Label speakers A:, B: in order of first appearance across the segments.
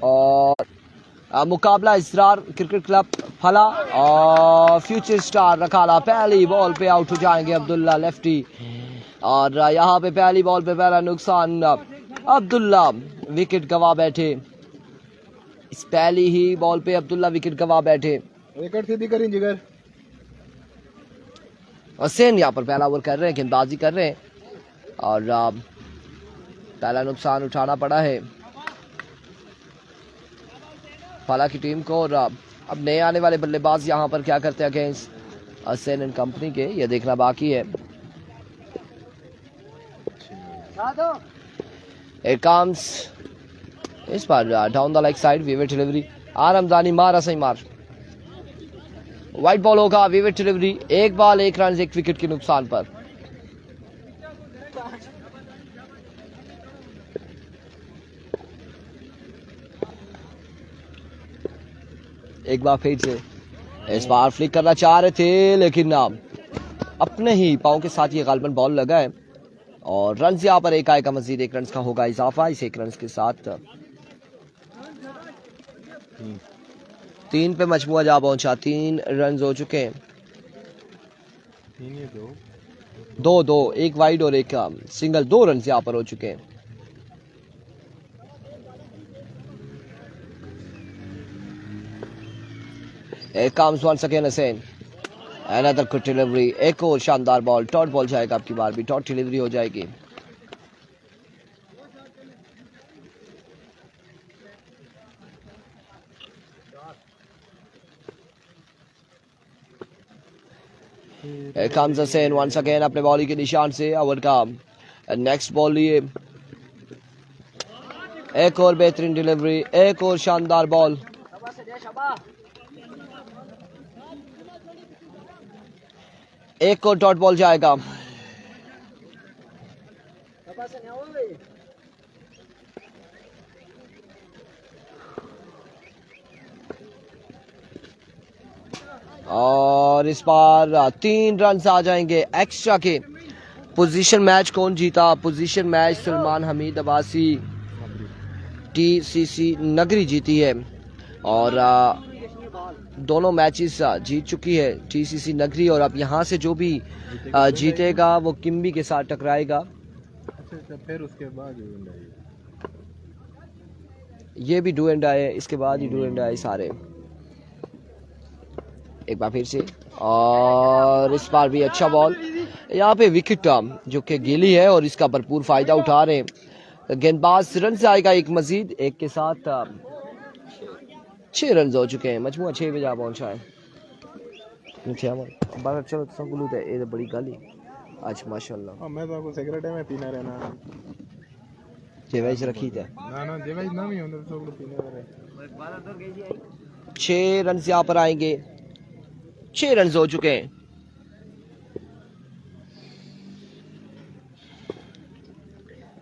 A: और मुकाबला इसरार cricket club फला और फ्यूचर स्टार रखाला पहली बॉल पे आउट हो जाएंगे अब्दुल्ला लेफ्टी। और यहाँ पे पहली बॉल पे पहला नुकसान अब्दुल्ला विकेट गवा बैठे। इस पहली ही बॉल पे अब्दुल्ला विकेट गवा बैठे। हसैन यहाँ पर पहला ओवर कर रहे हैं, गेंदबाजी कर रहे हैं और पहला नुकसान उठाना पड़ा है फला की टीम को। और अब नए आने वाले बल्लेबाज यहाँ पर क्या करते हैं अगेंस्ट हसैन एंड कंपनी के, ये देखना बाकी है। Here comes इस बार down the leg side wicket delivery आरमजानी मारा सही मार वाइट बॉल होगा। विवेट डिलीवरी एक बॉल एक रन एक विकेट के नुकसान पर। एक बार फिर से इस बार फ्लिक करना चाह रहे थे लेकिन अपने ही पाँव के साथ ये गालबन बॉल लगा है और रन यहाँ पर एक आएगा, मजीद एक रन का होगा इजाफा। इस एक रन के साथ 3 पे मजमुआ जा पहुंचा। 3 रन हो चुके हैं। 2-2 एक वाइड और एक सिंगल, 2 रन यहाँ पर हो चुके हैं। Here comes once again Hussain. Another good delivery. एक और शानदार बॉल, डॉट बॉल जाएगा आपकी बार भी, डॉट डिलीवरी हो जाएगी। Here comes Hussain once again अपने बॉलिंग के निशान से ओवर का नेक्स्ट बॉल लिए। एक और बेहतरीन डिलीवरी, एक और शानदार बॉल। एक और डॉट बॉल जाएगा। और इस बार 3 रन आ जाएंगे एक्स्ट्रा के। पोजीशन मैच कौन जीता? Position match Salman Hamid Abbasi TCC नगरी जीती है और दोनों मैचेस जीत चुकी है टीसीसी नगरी। और अब यहाँ से जो भी जीतेगा वो किम्बी के साथ टकराएगा।
B: फिर उसके बाद
A: ये भी डू एंड डाई है, इसके बाद ही डू एंड डाई सारे। एक बार फिर से और इस बार भी अच्छा बॉल। यहाँ पे विकेट जो कि गिली है और इसका भरपूर फायदा उठा रहे हैं गेंदबाज। रन से आएगा एक मजीद, एक के साथ 6 रन हो चुके हैं। मजमुआ 6 पे जा पहुंचा है। ये बड़ी गाली आज माशाल्लाह।
B: मैं तो आपको सिगरेट में पीना रहना
A: जेवाइज रखी थे
B: ना जेवाइज ना ही होता तो पीने रहे।
A: 6 रन यहाँ पर आएंगे। 6 रन हो चुके हैं।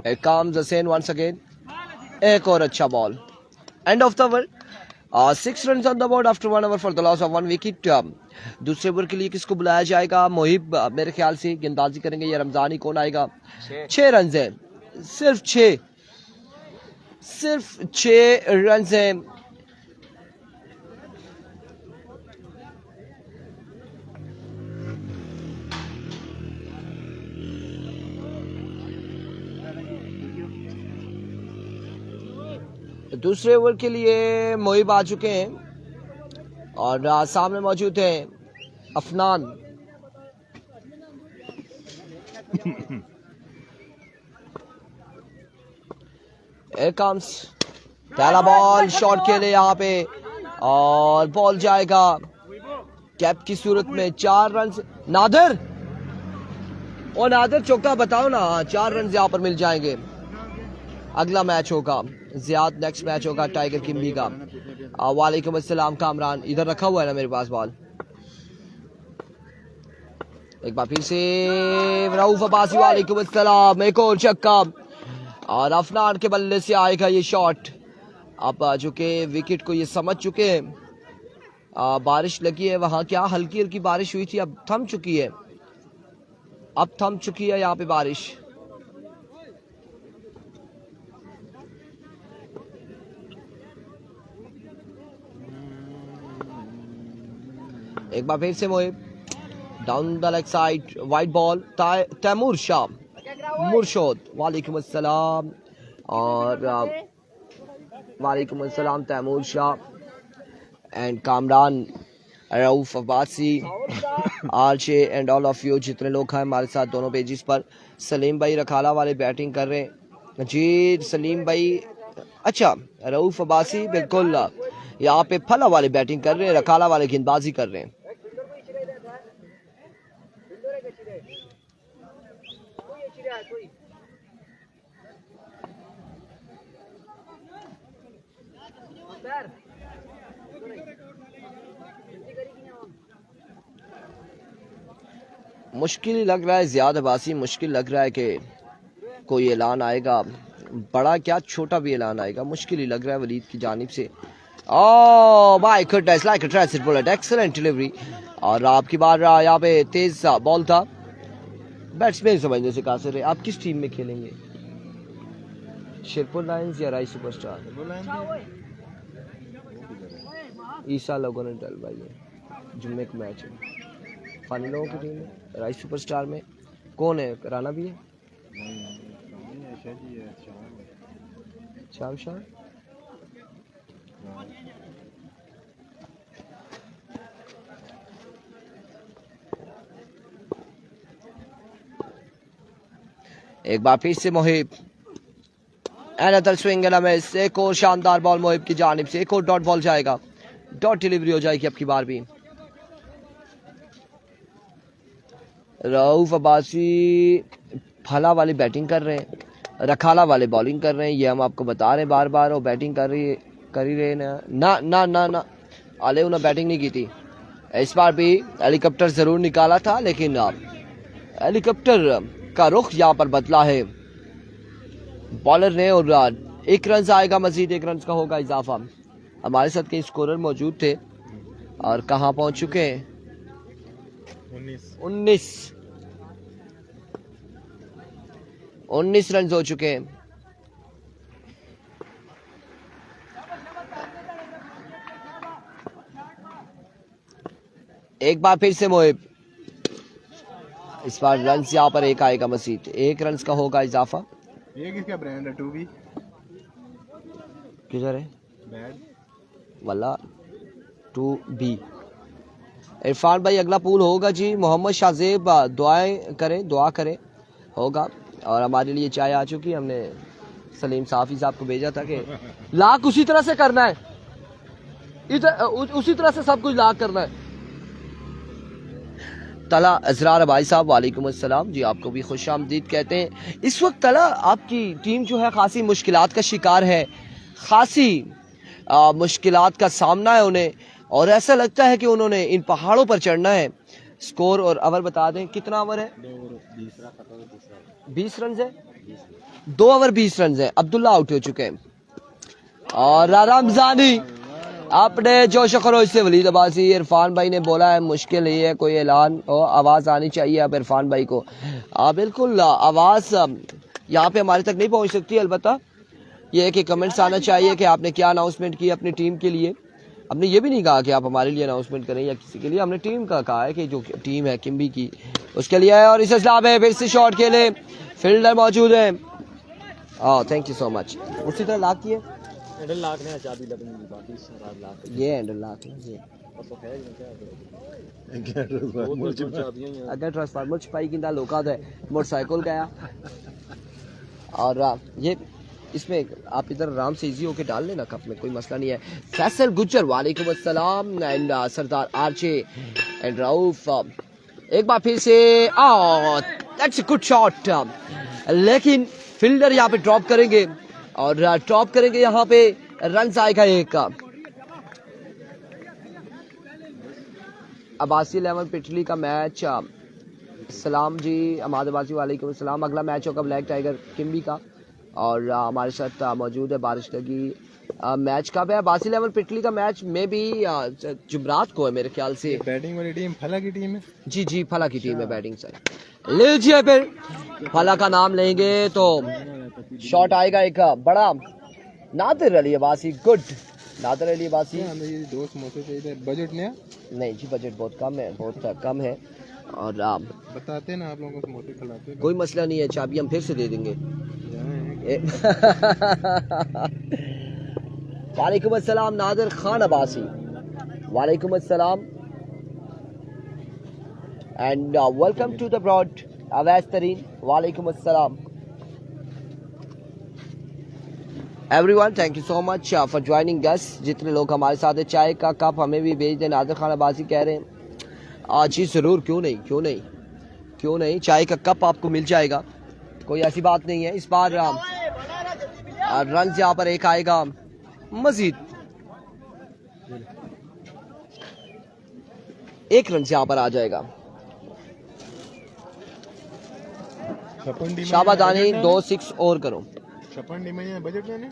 A: Here comes Hussain once again. एक और अच्छा ball. End of the over 6 runs on the board after 1 over for the loss of 1 wicket. दूसरे ओवर के लिए किसको बुलाया जाएगा? मोहिब मेरे ख्याल से गेंदबाजी करेंगे या रमजानी कौन आएगा? 6 रन है, सिर्फ 6 रन है। दूसरे ओवर के लिए मोहिब आ चुके हैं और सामने मौजूद हैं अफनान। Here comes पहला बॉल शॉट के लिए यहाँ पे और बॉल जाएगा कैप की सूरत में। 4 रन। नादिर और नादिर चौका बताओ ना। 4 रन यहाँ पर मिल जाएंगे। अगला मैच होगा जियाद, नेक्स्ट मैच होगा टाइगर किम्बी का। वालेकुम अस्सलाम कामरान, इधर रखा हुआ है ना मेरे पास बॉल। एक बार फिर से रऊफ अब्बासी, वालेकुम अस्सलाम। एक और छक्का और अफनान के बल्ले से आएगा ये शॉट। अब जो कि विकेट को ये समझ चुके हैं। बारिश लगी है वहां, क्या हल्की हल्की बारिश हुई थी, अब थम चुकी है। अब थम चुकी है यहाँ पे बारिश। एक बार फिर से Mohib down the leg side, wide ball, Taimur Shah, Murshad, वालेकुम अस्सलाम, और वालेकुम अस्सलाम Taimur Shah and Kamran, Rauf Abbasi, RJ and all of you जितने लोग हैं हमारे साथ दोनों पेजेस पर। सलीम भाई रखाला वाले बैटिंग कर रहे हैं जी, सलीम भाई, अच्छा रऊफ अब्बासी बिल्कुल यहाँ पे फला वाले बैटिंग कर रहे हैं, रखाला वाले गेंदबाजी कर रहे हैं। मुश्किल लग रहा है ज़ियाद अब्बासी, मुश्किल लग रहा है कि कोई ऐलान आएगा, बड़ा क्या छोटा भी ऐलान आएगा, मुश्किल ही लग रहा है वलीद की जानिब से। Oh my goodness, like a tracer bullet, excellent delivery. और आपकी बार यहाँ पे तेज बॉल था, बैट्समैन समझने से कासिर है। आप किस टीम में खेलेंगे, शेरपुर लायंस या राई सुपरस्टार? ईसा लोगों ने डल भाई जुम्मे का मैच है, फानी लोगों की टीम है। राई सुपरस्टार में कौन है, राना भी है? शाम शाह एक बार फिर से Mohib, another swing and a miss, एक और शानदार बॉल मोहिब की जानिब से, एक और डॉट बॉल जाएगा, डॉट डिलीवरी हो जाएगी अब की बार भी। रऊफ अब्बासी फला वाली बैटिंग कर रहे हैं, रखाला वाले बॉलिंग कर रहे हैं, ये हम आपको बता रहे हैं बार बार। वो बैटिंग कर ही रहे ना ना ना ना ना आले उन्हें बैटिंग नहीं की थी। इस बार भी हेलीकॉप्टर जरूर निकाला था, लेकिन हेलीकॉप्टर का रुख यहाँ पर बदला है बॉलर ने, और एक रन आएगा मजीद, एक रन का होगा इजाफा। हमारे साथ कई स्कोरर मौजूद थे और कहाँ पहुंच चुके हैं? 19 रन हो चुके हैं। एक बार फिर से मोहिब, इस बार रन यहाँ पर एक आएगा मजीद, एक रन का होगा इजाफा।
B: ये किसका ब्रांड है? 2B
A: किधर है?
B: बैड
A: वाला 2B। इरफान भाई अगला पूल होगा जी, मोहम्मद शाहजेब दुआ करें होगा। और हमारे लिए चाय आ चुकी है, हमने सलीम साफी साहब को भेजा था कि लाख उसी तरह से करना है, उसी तरह से सब कुछ लाख करना है। तला अजरार भाई साहब वालेकुम अस्सलाम जी, आपको भी खुश आमदीद कहते हैं। इस वक्त तला आपकी टीम जो है खासी मुश्किलात का शिकार है, खासी मुश्किलात का सामना है उन्हें, और ऐसा लगता है कि उन्होंने इन पहाड़ों पर चढ़ना है। स्कोर और ओवर बता दें, कितना ओवर है? 20 रन है, 2 ओवर 20 रन है। अब्दुल्ला आउट हो चुके हैं और रमजानी अपने जोश खरोश से वलीद अब्बासी। इरफान भाई ने बोला है मुश्किल ही है, कोई ऐलान हो, आवाज़ आनी चाहिए अब इरफान भाई को। बिल्कुल आवाज़ यहाँ पे हमारे तक नहीं पहुँच सकती, अलबत्ता ये है कि कमेंट्स आना चाहिए कि आपने क्या अनाउंसमेंट की अपनी टीम के लिए। हमने ये भी नहीं कहा कि आप हमारे लिए अनाउंसमेंट करें या किसी के लिए, हमने टीम का कहा है कि जो टीम है किम्बी की उसके लिए है। और इस इस्लाम है, फिर से शॉट खेले, फील्डर मौजूद है। Thank you so much. उसी तरह लाख की है,
B: हैंडल लाख ने चाबी लगनी बाकी लाख,
A: ये हैंडल लाख है ये अगर ट्रांसफार्मर छुपाई की लोका है मोटरसाइकिल गया। और ये इसमें आप इधर आराम से इजी होके डाल लेना कप में, कोई मसला नहीं है। फैसल गुज्जर वालेकुम अस्सलाम एंड सरदार आरचे एंड रऊफ एक बार फिर से, दैट्स अ गुड शॉट, लेकिन फील्डर यहाँ पे ड्रॉप करेंगे और ड्रॉप करेंगे, यहाँ पे रन आएगा एक। अब्बासी 11 पिटली का मैच, सलाम जी अहमद अब्बासी वालेकुम सलाम। अगला मैच होगा ब्लैक टाइगर किम्बी का, और हमारे साथ मौजूद है बारिश लगी। मैच कब है? अब्बासी 11 पिटली का मैच में भी जुमरात को है मेरे ख्याल से।
B: बैटिंग वाली टीम फला की टीम है
A: जी जी, फला की टीम है बैटिंग साइड। लीजिए फिर फला का नाम लेंगे तो शॉट आएगा एक बड़ा, नादिर अली अब्बासी, गुड नादर अली अब्बासी।
B: ये 2 समोसे चाहिए, बजट
A: नहीं जी, बजट बहुत कम है, बहुत कम है। और
B: बताते हैं ना आप लोगों को, समोसे खिलाते हैं।
A: कोई मसला नहीं है, चाबी हम फिर से दे देंगे। वालेकुम अस्सलाम नादिर खान अब्बासी। वालेकुम अस्सलाम and welcome to the broad Awais Tareen. वालेकुम अस्सलाम everyone, thank you so much for joining us. जितने लोग हमारे साथ हैं, चाय का कप हमें भी भेज दें। नादिर खान अब्बासी कह रहे हैं जी ज़रूर, क्यों नहीं, चाय का कप आपको मिल जाएगा, कोई ऐसी बात नहीं है। इस बार रन यहाँ पर एक आएगा मजीद, 1 रन यहाँ पर आ जाएगा। शाबादानी 2 6 और करो।
B: बजट में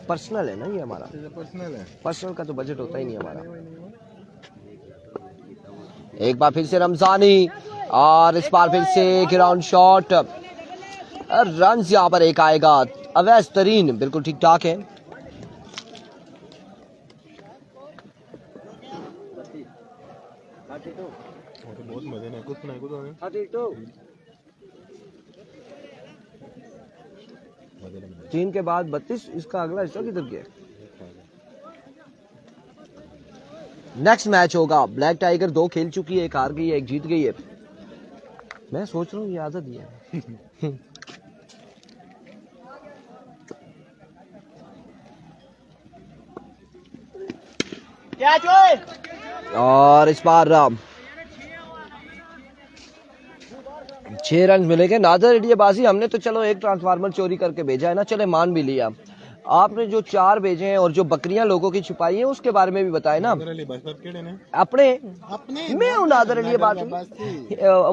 A: पर्सनल है ना ये हमारा, पर्सनल का तो बजट होता ही नहीं हमारा। एक बार फिर से रमजानी और इस बार फिर से ग्राउंड शॉट, रन यहाँ पर एक आएगा। अवैस तरीन बिल्कुल ठीक ठाक है।
B: बहुत मजे ने कुछ नहीं,
A: तीन के बाद 32, इसका अगला हिस्सा किधर गया? नेक्स्ट मैच होगा, ब्लैक टाइगर 2 खेल चुकी है, 1 हार गई है, 1 जीत गई है। मैं सोच रहा हूँ ये आदत ही है। और इस बार 6 रन मिलेंगे। नादर अली अब्बासी, हमने तो चलो 1 ट्रांसफार्मर चोरी करके भेजा है ना, चले मान भी लिया। आपने जो 4 भेजे हैं और जो बकरियां लोगों की छुपाई हैं उसके बारे में भी बताए ना। अपने मैं हूँ नादर अली अब्बासी,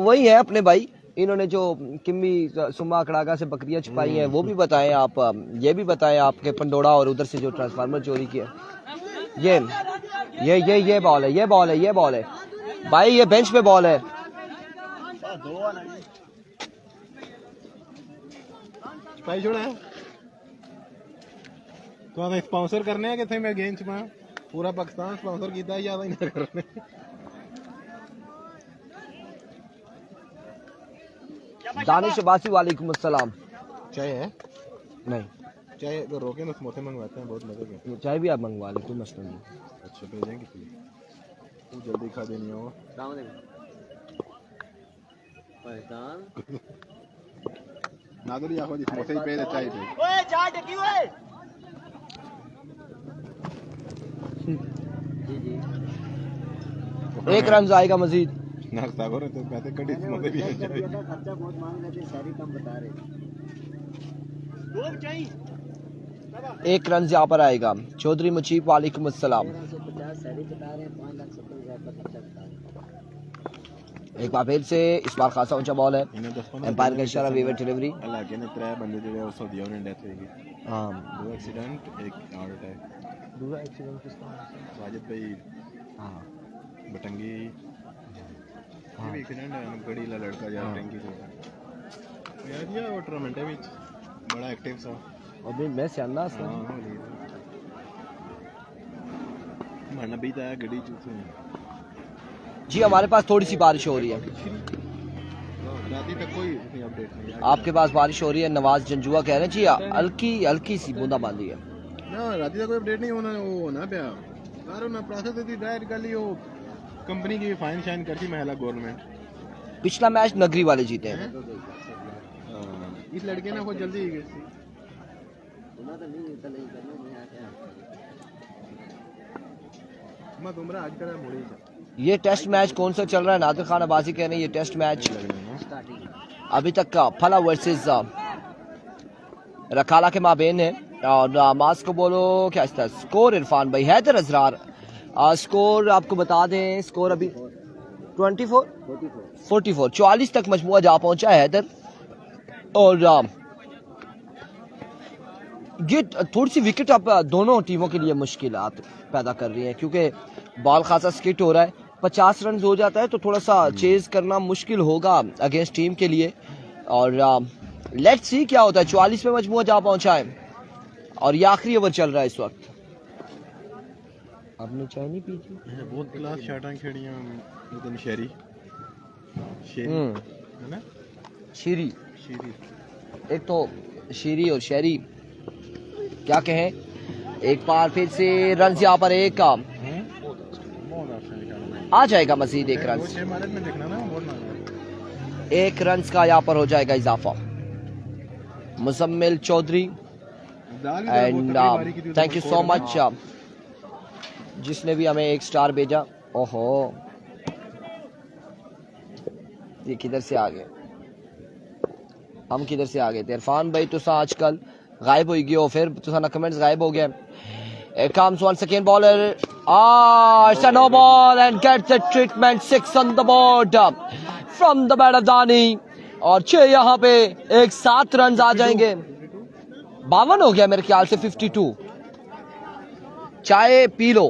A: वही है अपने भाई। इन्होंने जो किम्मी सुमा अखड़ागा से बकरियां छुपाई हैं वो भी बताएं आप, ये भी बताएं आपके पंडोड़ा और उधर से जो ट्रांसफार्मर चोरी किया। ये बॉल है, ये बॉल है भाई, ये बेंच पे बॉल है।
B: तो स्पॉन्सर करने हैं कि मैं गेंद छुपा पूरा पाकिस्तान स्पॉन्सर किया याद ही ना करने।
A: दानिश अब्बासी वालेकुम अस्सलाम।
B: चाय है?
A: नहीं
B: चाय तो रोके ना, समोसे मंगवाते हैं, बहुत मजे के।
A: चाय भी आप मंगवा लें, कोई मसला नहीं।
B: अच्छा भेजेंगे तो जल्दी खा देनी हो। नादरी आखो जी समोसे ही पे दे, चाय पे। ओए चाय ढकी ओए।
A: जी 1 रन आएगा मजीद।
B: नाश्ता करो तो कहते कड़ी समोसे भी खर्चा
C: बहुत मांग रहे थे, सारी कम बता रहे।
A: 1 रन यहाँ पर आएगा। चौधरी मुजीब वालेकुम अस्सलाम।
C: 50 सारी बता रहे हैं, 5,70,000 का खर्चा बता रहे हैं।
A: एक बार फिर से इस बार खासा ऊंचा बॉल है। एम्पायर का इशारा, वेवर डिलीवरी।
B: अल्लाह के ने 3 बंदे जो है सऊदी में डेथ हुई।
A: हां
B: 2 एक्सीडेंट, 1 हार्ट अटैक।
A: दूसरा एक्सीडेंट किसका?
B: साजिद भाई
A: हां
B: बटंगी। ये भी एक्सीडेंट है, गड़ी ला लड़का जा टंकी से यार ये वो टूर्नामेंट है बीच बड़ा एक्टिव सा
A: और भी मैं सियाना सा।
B: मन भी था गड़ी चूस
A: जी। हमारे पास थोड़ी सी बारिश हो रही है।
B: राती तक कोई अपडेट नहीं।
A: आपके पास बारिश हो रही है? नवाज जंजुआ कह रहे हैं जी हल्की सी बूंदाबांदी है
B: ना। राती तक कोई अपडेट नहीं होना, वो ना पे यार ना प्रोसेस थी डायरेक्ट कर ली। वो कंपनी की फाइन शाइन करती महिला गवर्नमेंट।
A: पिछला मैच नगरी वाले जीते हैं।
B: इस लड़के ने बहुत जल्दी
A: ये टेस्ट मैच कौन सा चल रहा है? नादिर खान अब्बासी कह रहे हैं ये टेस्ट मैच अभी तक का फला वर्सेस रखाला के माबेन है। और मास को बोलो क्या इसका स्कोर? इरफान भाई, हैदर अजरार। स्कोर आपको बता दें, स्कोर अभी 44 44 तक मजमुआ जा पहुंचा है हैदर। और ये थोड़ी सी विकेट अब दोनों टीमों के लिए मुश्किलात पैदा कर रही हैं क्योंकि बॉल खासा स्किट हो रहा है। 50 रन हो जाता है तो थोड़ा सा चेज करना मुश्किल होगा अगेंस्ट टीम के लिए। और लेट्स सी क्या होता है। 44 पे मजमुआ जा पहुंचा है और ये आखिरी ओवर चल रहा है इस वक्त। आपने चाय नहीं पी थी?
B: बहुत क्लास शाटां खेड़ियां लेकिन शेरी शेरी है ना
A: शीरी,
B: शेरी
A: एक तो शीरी और शेरी क्या कहें। एक बार फिर से रन यहाँ पर एक का आ जाएगा, मजीद एक रन,
B: 6 मारत में देखना ना बहुत मांगा
A: एक रन का यहाँ पर हो जाएगा इजाफा। Muzammil Chaudhry and thank you so much जिसने भी हमें एक स्टार भेजा। ओहो ये किधर से आ गए, हम किधर से आ गए थे। इरफान भाई तुसा आजकल गायब हो गए हो, फिर तुसा ना कमेंट्स गायब हो गए। Here comes one second bowler. It's a no ball and gets the treatment. 6 on the board from the batter Dani. और 6 यहाँ पे एक 7 रन आ जाएंगे। 52 हो गया मेरे ख्याल से 52। चाय P low.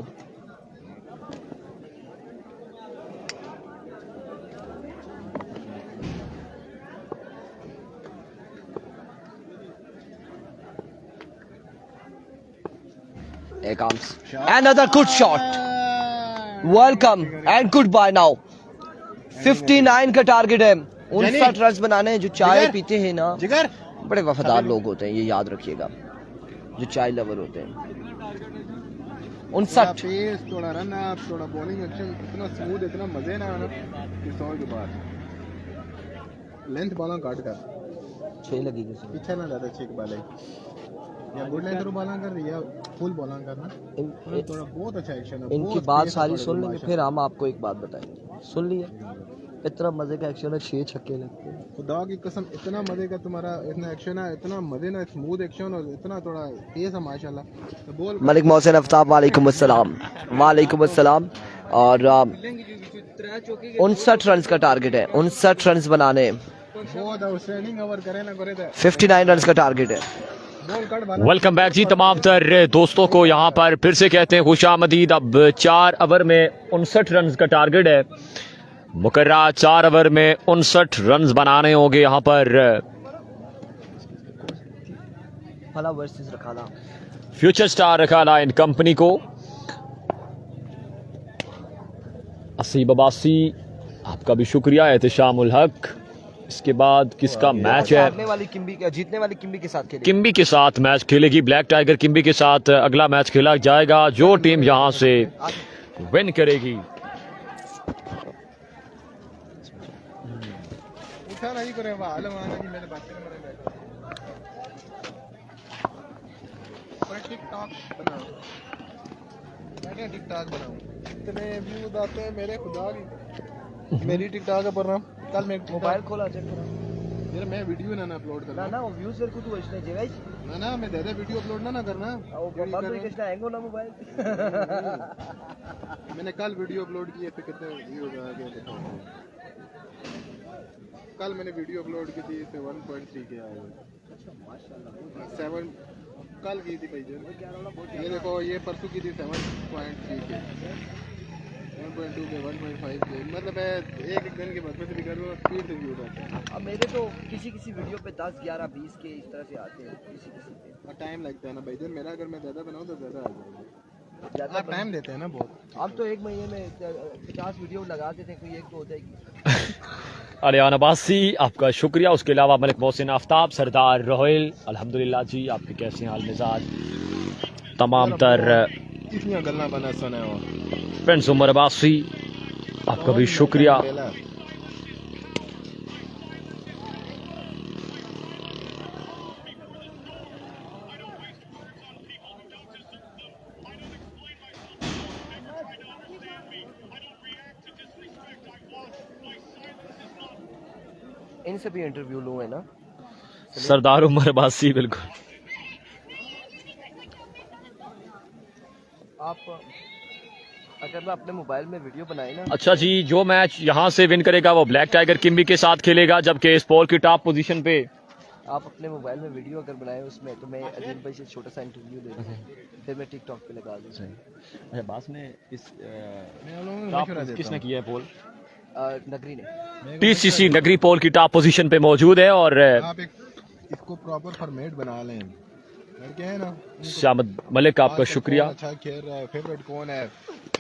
A: Here comes another good shot. Welcome and goodbye now. 59 का टारगेट है। 59 रन बनाने हैं। जो चाय पीते हैं ना
B: जिगर
A: बड़े वफादार लोग होते हैं, ये याद रखिएगा, जो चाय लवर होते हैं। 59
B: पेस थोड़ा रन आप थोड़ा बॉलिंग एक्शन इतना स्मूथ इतना मजे ना आना कि 100 के बाद लेंथ बॉलिंग काट कर
A: 6 लगी जैसे।
B: पीछे ना ज्यादा 6 के बाले या गुड लेंथ बॉलिंग कर रही है फुल बॉलिंग करना थोड़ा बहुत अच्छा एक्शन है।
A: इनकी बात सारी सुन लेंगे फिर हम आपको एक बात बताएंगे। सुन लिए इतना मजे का एक्शन है, 6 छक्के लगते हैं।
B: खुदा की कसम इतना मजे का तुम्हारा इतना एक्शन है, इतना मजे ना स्मूथ एक्शन और इतना थोड़ा तेज है माशाल्लाह। तो बोल
A: मलिक मोहसिन आफ्ताब वालेकुम अस्सलाम। वालेकुम अस्सलाम। और 59 रन का टारगेट है, 59 रन बनाने।
B: बहुत आउटस्टैंडिंग ओवर करे ना करे तो
A: 59 रन का टारगेट है।
D: वेलकम बैक जी तमाम तर दोस्तों को यहाँ पर फिर से कहते हैं खुशामदीद। अब 4 ओवर में 59 रन का टारगेट है मुकर्रा। 4 ओवर में 59 रन बनाने होंगे यहाँ पर।
A: फला वर्सेस रखाना,
D: फ्यूचर स्टार रखाना इन कंपनी को। असीब अब्बासी आपका भी शुक्रिया। एहतशामुल हक। इसके बाद किसका मैच है?
A: जीतने वाली किम्बी के साथ खेलेगी।
D: किम्बी के साथ मैच खेलेगी ब्लैक टाइगर। किम्बी के साथ अगला मैच खेला जाएगा। जो टीम यहां से विन करेगी
B: उठा नहीं करे वाला माना कि मेरे बच्चे मरे बैठे पर टिकटॉक बनाओ मैं टिकटॉक बनाऊं इतने व्यूज आते हैं मेरे खुदा की मेरी टिकटॉक पर ना कल मैं
A: मोबाइल खोला चेक करो
B: यार मैं वीडियो ना अपलोड करना
A: ना वो व्यूज कर कुछ वजने जे भाई
B: ना मैं दादा वीडियो अपलोड ना करना
A: वो बंद हो किसने हैंग होना मोबाइल।
B: मैंने कल वीडियो अपलोड किए थे कितने व्यूज आ गए देखो। कल मैंने वीडियो अपलोड की थी इससे 1.3 के आए। अच्छा माशाल्लाह 7 कल की थी भाई ये देखो ये परसों की थी 7.3 के 1.2 के 1.5 के मतलब है एक दिन के बाद में से भी कर रहा हूँ स्पीड से व्यूज आते हैं।
A: अब मेरे तो किसी वीडियो पे 10 11 20 के इस तरह से आते हैं किसी पे
B: और टाइम लगता है ना भाई मेरा अगर मैं ज़्यादा बनाऊँ तो ज़्यादा आ जाएगा।
A: ज्यादा
B: आप टाइम देते हैं ना बहुत।
A: हम तो एक महीने में 50 वीडियो लगा देते हैं, कोई एक तो हो जाएगी।
D: अलियान अब्बासी आपका शुक्रिया। उसके अलावा मलिक मोहसिन आफ्ताब, सरदार रोहिल अल्हम्दुलिल्लाह जी आपके कैसे हाल मिजाज तमाम तर
B: कितनी गल्ला बना सुना हो
D: फ्रेंड्स। उमर अब्बासी आपका भी शुक्रिया।
A: इनसे भी इंटरव्यू लो है ना
D: सरदार उमर अब्बासी बिल्कुल।
A: आप अगर मैं अपने मोबाइल में वीडियो बनाए ना।
D: अच्छा जी, जो मैच यहाँ से विन करेगा वो ब्लैक टाइगर किम्बी के साथ खेलेगा, जबकि स्पोर्ट की टॉप पोजीशन पे
A: आप अपने मोबाइल में वीडियो अगर बनाए उसमें तो मैं अजीम भाई से छोटा सा इंटरव्यू ले लूँ, फिर मैं टिकटॉक पे लगा दूँ।
D: अच्छा बास ने इस
B: किसने
D: किया है पोल?
A: नगरी ने
D: टीसीसी नगरी पोल की टॉप पोजीशन पे मौजूद है। और
B: आप एक इसको प्रॉपर फॉर्मेट बना लें लड़के हैं ना,
D: शामद मलिक आपका शुक्रिया।
B: अच्छा खेल रहा है, फेवरेट कौन है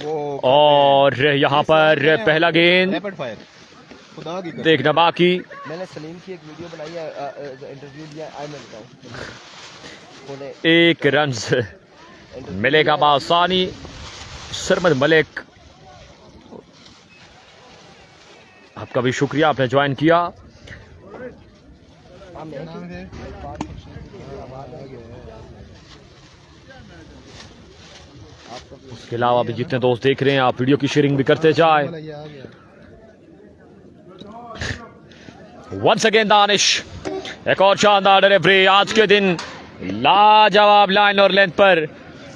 B: वो,
D: और यहाँ पर पहला गेंद
B: रैपिड फायर खुदा की कसम।
D: देखना बाकी।
A: मैंने सलीम की एक वीडियो बनाई है, इंटरव्यू दिया, आई मैं बताऊँ।
D: एक रन मिलेगा बासानी। सरमद मलिक आपका भी शुक्रिया, आपने ज्वाइन किया।
B: नाम है
D: उसके अलावा भी जितने दोस्त देख रहे हैं, आप वीडियो की शेयरिंग भी करते जाएं। वंस अगेन दानिश, एक और शानदार डिलीवरी आज के दिन। लाजवाब लाइन और लेंथ पर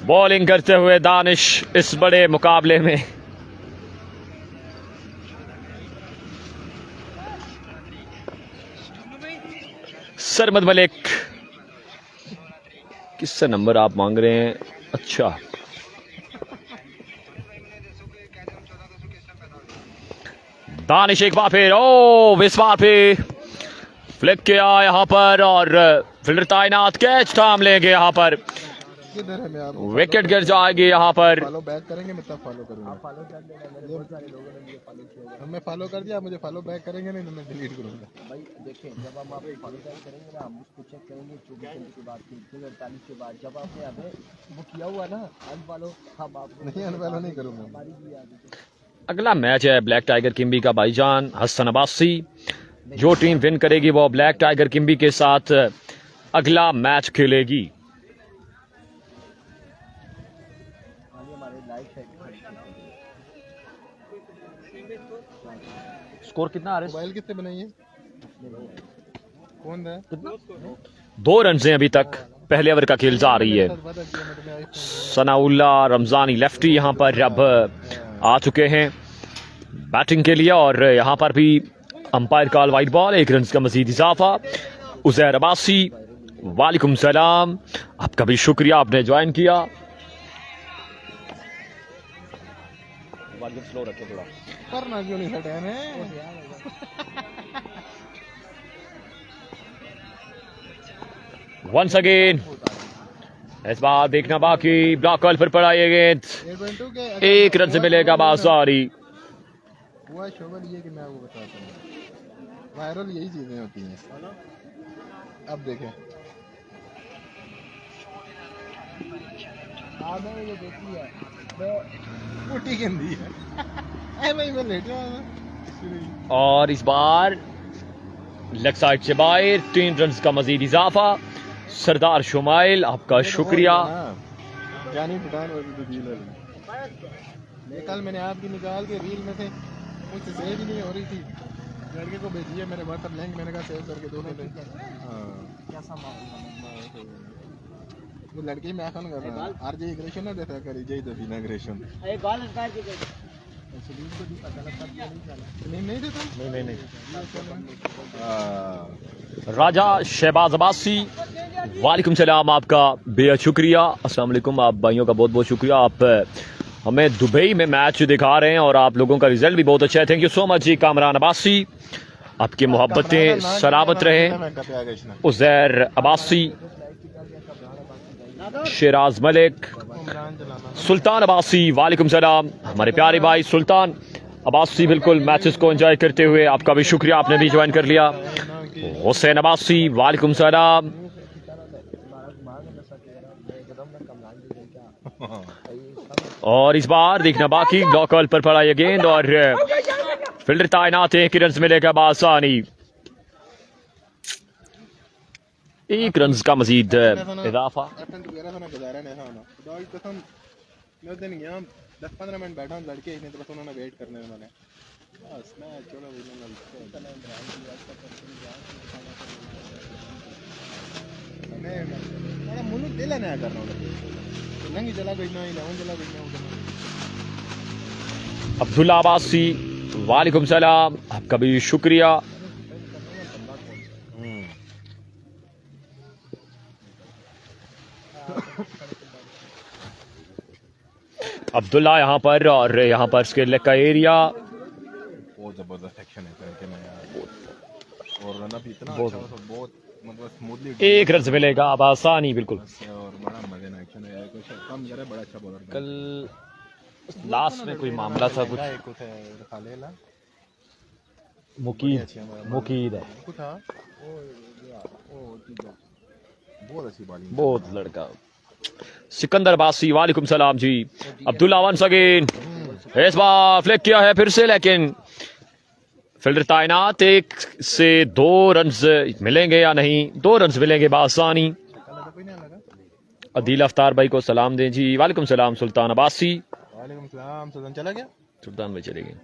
D: बॉलिंग करते हुए दानिश इस बड़े मुकाबले में। सरमद मलिक, किससे नंबर आप मांग रहे हैं? अच्छा, दानिश एक बार फिर, ओ इस बार फिर फ्लिक किया यहाँ पर और फील्डर तैनात, कैच थाम लेंगे यहाँ पर।
B: किधर है? मैं आपको
D: विकेट गिर जाएगी यहाँ पर।
B: फॉलो बैक करेंगे, मैं तब फॉलो करूंगा। आप फॉलो कर देना, मेरे बहुत सारे लोगों ने मुझे फॉलो किया। मैं फॉलो कर दिया, मुझे फॉलो बैक करेंगे नहीं तो मैं डिलीट करूंगा।
C: भाई देखें, जब हम आपको फॉलो बैक करेंगे ना, हम उसको चेक करेंगे 24 घंटे के बाद, फिर 48 के बाद। जब आपने अबे वो किया हुआ ना अनफॉलो, हम आपको
B: नहीं अनफॉलो नहीं करूंगा।
C: हमारी भी याद है।
D: अगला मैच है ब्लैक टाइगर किम्बी का भाईजान हसन अब्बासी। जो टीम विन करेगी वो ब्लैक टाइगर किम्बी के साथ अगला मैच खेलेगी। स्कोर कितना आ रहा है?
B: मोबाइल कितने बनाई है? कौन है?
D: 2 रन हैं अभी तक, पहले ओवर का खेल जा रही है। सनाउल्ला रमजानी लेफ्टी यहाँ पर अब आ चुके हैं बैटिंग के लिए और यहाँ पर भी umpire call wide ball, 1 run का मजीद इजाफा। उजैर अब्बासी, वालेकुम सलाम, आपका भी शुक्रिया, आपने ज्वाइन किया। स्लो रखे थोड़ा,
B: करना क्यों नहीं हटा है?
D: वंस अगेन इस बार देखना बाकी, ब्लॉक कॉल पर पड़ा ये गेंद, 1 रन से मिलेगा बासारी।
B: हुआ शोभन ये कि मैं आपको बताता हूँ, वायरल यही चीजें होती हैं। अब देखें,
C: आपने ये देखी है
B: उठी गंदी है। भाई मैं लेट रहा हूँ।
D: और इस बार लेग साइड से बाहर, 3 रन का मजीद इजाफा। सरदार शुमाइल, आपका शुक्रिया।
B: जानी पठान ये कल मैंने आपकी निकाल के रील में से मुझसे सेव ही नहीं हो रही थी, लड़के को भेजी है मैंने व्हाट्सएप लिंक, मैंने कहा सेव करके दो। वो लड़की मैं फोन कर रहा हूं, आरजे ग्रेशन ना देखा करी जय दफीना ग्रेशन।
C: ए बाल निकाल के सलीम को भी पता लगा
B: नहीं देता।
D: नहीं राजा शहबाज अब्बासी, वालेकुम सलाम, आपका बेहद शुक्रिया। अस्सलाम वालेकुम, आप भाइयों का बहुत बहुत शुक्रिया। आप हमें दुबई में मैच दिखा रहे हैं और आप लोगों का रिजल्ट भी बहुत अच्छा है। थैंक यू सो मच जी। कामरान अब्बासी, आपकी मोहब्बतें सलामत रहें। उजैर अब्बासी, शेराज मलिक, सुल्तान अब्बासी, वालेकुम सलाम, हमारे प्यारे भाई सुल्तान अब्बासी बिल्कुल मैचेस को एंजॉय करते हुए, आपका भी शुक्रिया, आपने भी ज्वाइन कर लिया। हुसैन अब्बासी, वालेकुम सलाम। और इस बार देखना बाकी, ब्लॉक कॉल पर पड़ा यह गेंद और फील्डर तैनात है, 1 रन मिलेगा बासानी। 1 रन का मजीद इजाफा।
B: 10-15 मिनट बैठा हूँ, लड़के ही नहीं तो बस उन्होंने वेट करने उन्होंने बस मैं चलो मैं मुन्नू दिल है ना कर रहा हूँ, नंगी चला गई ना, 11 चला गई ना।
D: अब्दुल्ला अब्बासी, वालेकुम सलाम, आपका भी शुक्रिया। अब्दुल्ला यहाँ पर और यहाँ पर इसके लेग का एरिया
B: बहुत जबरदस्त एक्शन है करके मैं यार, और रन अप इतना अच्छा, बहुत मतलब स्मूथली
D: 1 रन से मिलेगा अब आसानी बिल्कुल।
B: कम जरा बड़ा अच्छा बॉलर
D: कल लास्ट में कोई मामला था कुछ
B: दिखा ले ला
D: मुकीद है
B: कुछ था बहुत अच्छी बॉलिंग
D: बहुत लड़का सिकंदर बासी वालेकुम सलाम जी अब्दुल्ला वंस अगेन इस बार फ्लिक किया है फिर से लेकिन फील्डर तैनात 1 से 2 रन्स मिलेंगे या नहीं 2 रन्स मिलेंगे बासानी अदील अफ्तार भाई को सलाम दें जी वालेकुम सलाम सुल्तान अब्बासी
B: वालेकुम सलाम सुल्तान चला गया
D: सुल्तान भाई चले गए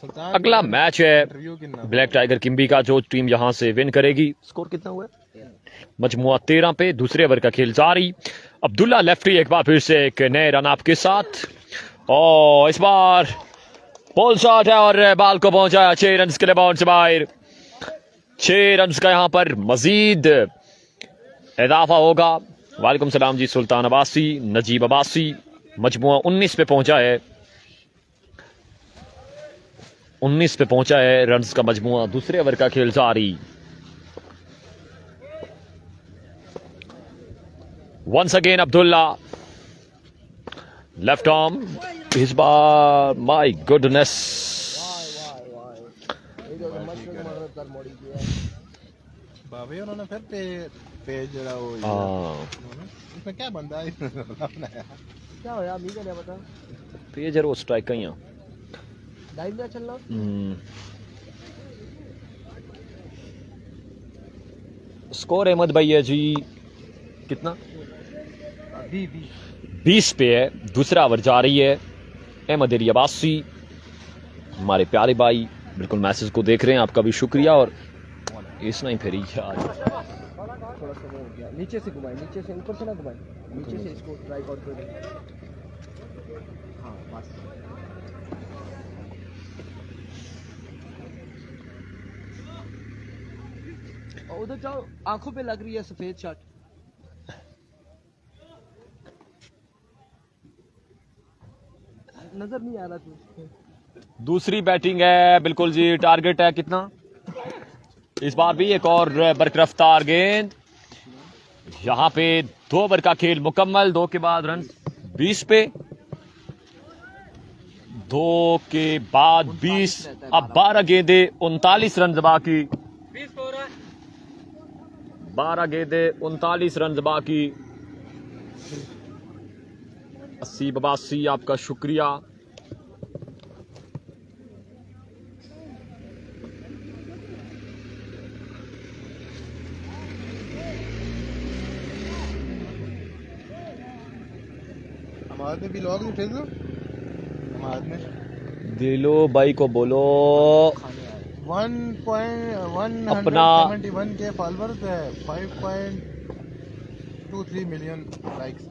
B: सुल्तान
D: अगला मैच है
B: इंटरव्यू कितना
D: ब्लैक टाइगर किम्बी का जो टीम यहां से विन करेगी स्कोर कितना हुआ है मजमुआ 13 पे दूसरे ओवर का खेल जारी अब्दुल्ला लेफ्टी एक बार फिर से एक नए रन अप के साथ और इस बार बॉल शॉट है और बाल को पहुंचाया 6 रन के लिए बाउंस बाहर 6 रन का यहां पर मजीद इजाफा होगा वालेकुम सलाम जी सुल्तान अब्बासी नजीब अब्बासी मजमुआ 19 पे पहुंचा है 19 पे पहुंचा है रन्स का मजमुआ दूसरे ओवर का खेल जारी once again Abdullah left arm इस बार माय गुडनेस
B: बाबे उन्होंने फिर पेज जरा वो इसमें क्या बंदा है
C: क्या हो यार नहीं पता
D: पेजर वो स्ट्राइक ही
C: लाइव में चलना
D: स्कोर अहमद भाई है जी कितना 20 पे है दूसरा ओवर जा रही है अहमद अली अब्बासी हमारे प्यारे भाई बिल्कुल मैसेज को देख रहे हैं आपका भी शुक्रिया और इतना ही फेरी आज
C: थोड़ा सा वो हो गया नीचे से घुमाए नीचे से ऊपर से ना घुमाए नीचे से इसको स्ट्राइक आउट कर दे हाँ बस और उधर जाओ आंखों पे लग रही है सफेद शर्ट नजर नहीं आ रहा तुझे
D: दूसरी बैटिंग है बिल्कुल जी टारगेट है कितना इस बार भी एक और बरकरफ्तार गेंद यहां पे 2 ओवर का खेल मुकम्मल 2 के बाद रन 20 पे 2 के बाद 20 अब 12 गेंदे 39 रन बाकी 12 गेंदे 39 रन बाकी 80 82 आपका शुक्रिया
B: हमारे में भी लॉग उठे तो हमारे में
D: दिलो भाई को बोलो
B: 1.171 के फॉलोअर्स है 5.23 मिलियन लाइक्स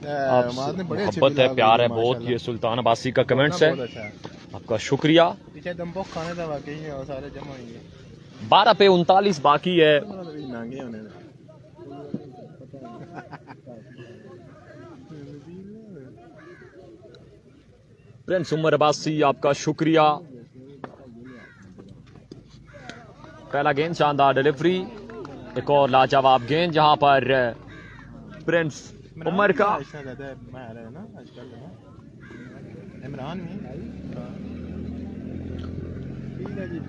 D: मोहब्बत है प्यार है बहुत ये सुल्तान अब्बासी का कमेंट्स है आपका शुक्रिया
B: पीछे दमपोक खाने था वाकई है और सारे जमा होंगे
D: 12 पे 39 बाकी है
B: महंगे होने
D: प्रिंस उमर अब्बासी आपका शुक्रिया पहला गेंद शानदार डिलीवरी एक और लाजवाब गेंद जहां पर प्रिंस उमर का
B: इमरान में ठीक है जी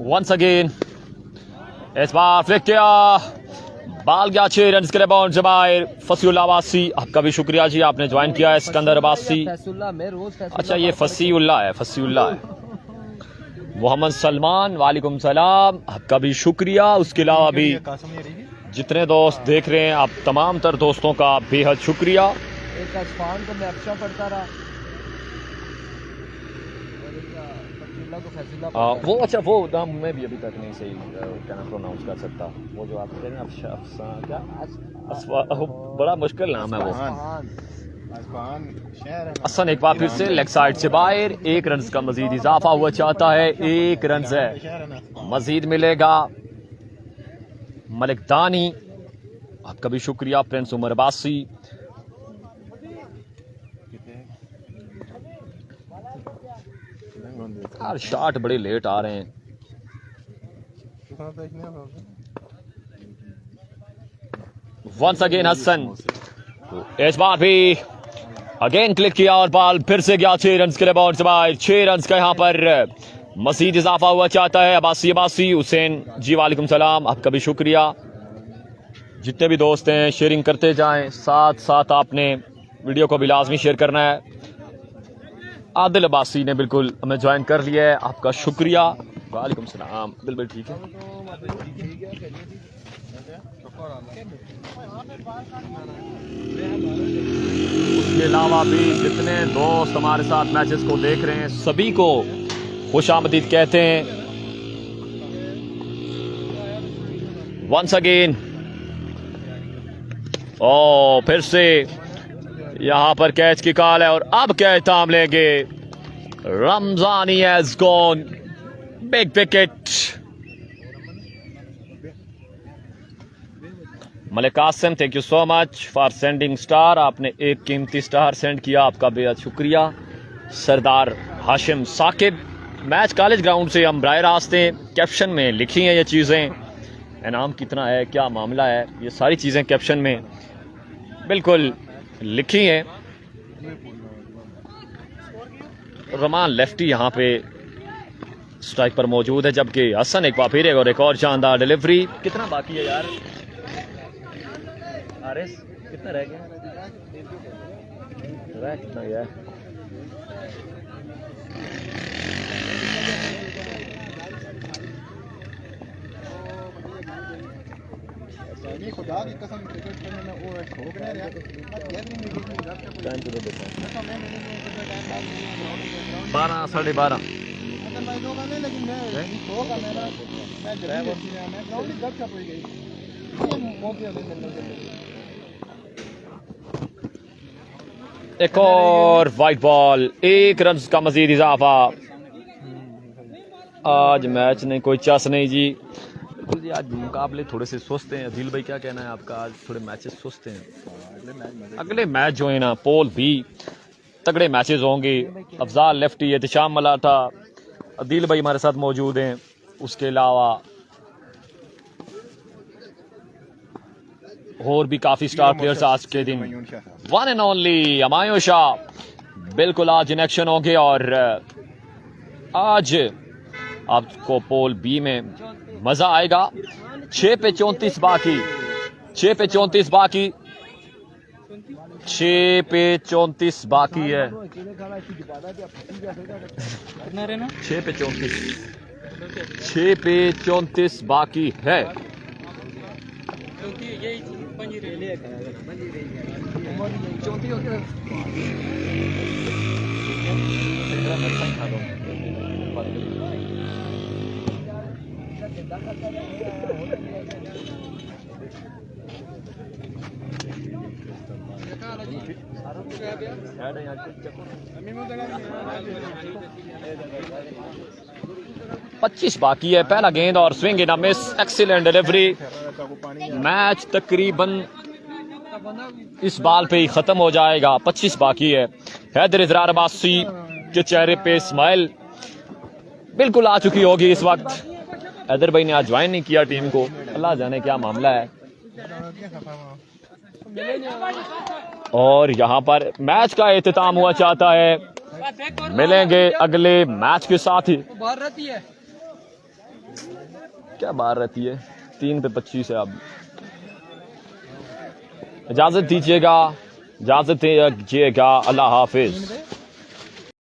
D: वंस अगेन इस बार फ्लिक किया बाल गया 6 रन के लिए बाउंड बाहर फसीउल्लाह अब्बासी आपका भी शुक्रिया जी आपने ज्वाइन किया है सिकंदर अब्बासी अच्छा ये फसीउल्लाह है मोहम्मद सलमान वालेकुम सलाम आपका भी शुक्रिया उसके अलावा भी जितने दोस्त देख रहे हैं आप तमाम तर दोस्तों का बेहद शुक्रिया
C: एक अफान को मैं अच्छा पढ़ता रहा
D: वो अच्छा वो नाम मैं भी अभी तक नहीं सही क्या प्रोनाउंस कर सकता वो जो आप कह रहे हैं क्या बड़ा मुश्किल नाम है वो असन एक बार फिर से लेग साइड से बाहर 1 रन का मजीद इजाफा हुआ चाहता है 1 रन है मजीद मिलेगा मलिक दानी आपका भी शुक्रिया प्रिंस उमर अब्बासी यार शॉट बड़े लेट आ रहे हैं वंस अगेन हसन, इस बार भी अगेन क्लिक किया और बॉल फिर से गया 6 रन के लिए बाउंस बाय। 6 रन का यहाँ पर मजीद इजाफा हुआ चाहता है। अब्बासी हुसैन जी वालेकुम सलाम, आपका भी शुक्रिया। जितने भी दोस्त हैं शेयरिंग करते जाएं, साथ साथ आपने वीडियो को भी लाजमी शेयर करना है। आदिल अब्बासी ने बिल्कुल हमें ज्वाइन कर लिया है, आपका शुक्रिया। वालेकुम सलाम, बिल्कुल ठीक है। उसके अलावा भी जितने दोस्त हमारे साथ मैचेस को देख रहे हैं सभी को खुशामदीद कहते हैं। वंस अगेन फिर से यहां पर कैच की कॉल है और अब कैच थाम लेंगे। Ramzani has gone, big wicket. Malik Qasim, thank you so much for sending star. आपने एक कीमती स्टार सेंड किया, आपका बेहद शुक्रिया। Sardar Hashim Saqib, match college ground से हम बराह रास्ते कैप्शन में लिखी हैं ये चीज़ें, इनाम कितना है, क्या मामला है, ये सारी चीज़ें कैप्शन में बिल्कुल लिखी हैं। रमान लेफ्टी यहाँ पे स्ट्राइक पर मौजूद है, जबकि हसन एक बार फिर और एक और शानदार डिलीवरी। कितना बाकी है यार आरिस, कितना रह गया? कितना गया?
B: खुदा की कसम क्रिकेट खेलने में वो ठोक रहे हैं।
D: 12 साढ़े 12 एक और वाइट बॉल, 1 रन का मजीद इजाफा। आज मैच नहीं, कोई चस नहीं जी। बिल्कुल जी, आज मुकाबले थोड़े से सुस्त हैं। अदील भाई क्या कहना है आपका? आज थोड़े मैचेस सुस्त हैं। अगले मैच जो है ना पोल भी तगड़े मैचेस होंगे। अफजाल लेफ्टी, एहतिशाम मलाटा, अदील भाई हमारे साथ मौजूद हैं। उसके अलावा और भी काफी स्टार प्लेयर्स आज के दिन। One and only Humayun Shah बिल्कुल आज इन एक्शन होंगे। और आज आपको पोल बी में मजा आएगा। 6 पे 34 बाकी, 6 पे 34 बाकी, 6 पे 34 बाकी है। 6 पे 34, 6 पे 34 बाकी है। पच्चीस बाकी है। पहला गेंद और swing in a miss, excellent delivery. Match तकरीबन इस बॉल पे ही खत्म हो जाएगा। 25 बाकी है। हैदर इजरार अब्बासी के चेहरे पे स्माइल बिल्कुल आ चुकी होगी इस वक्त। हैदर भाई ने आज ज्वाइन नहीं किया टीम को, अल्लाह जाने क्या मामला है। और यहाँ पर मैच का एहतिताम हुआ चाहता है। मिलेंगे अगले मैच के साथ ही।
A: बाहर रहती है
D: क्या बाहर रहती है? 3 पे 25 है। अब इजाजत दीजिएगा, इजाजत दीजिएगा। अल्लाह हाफिज।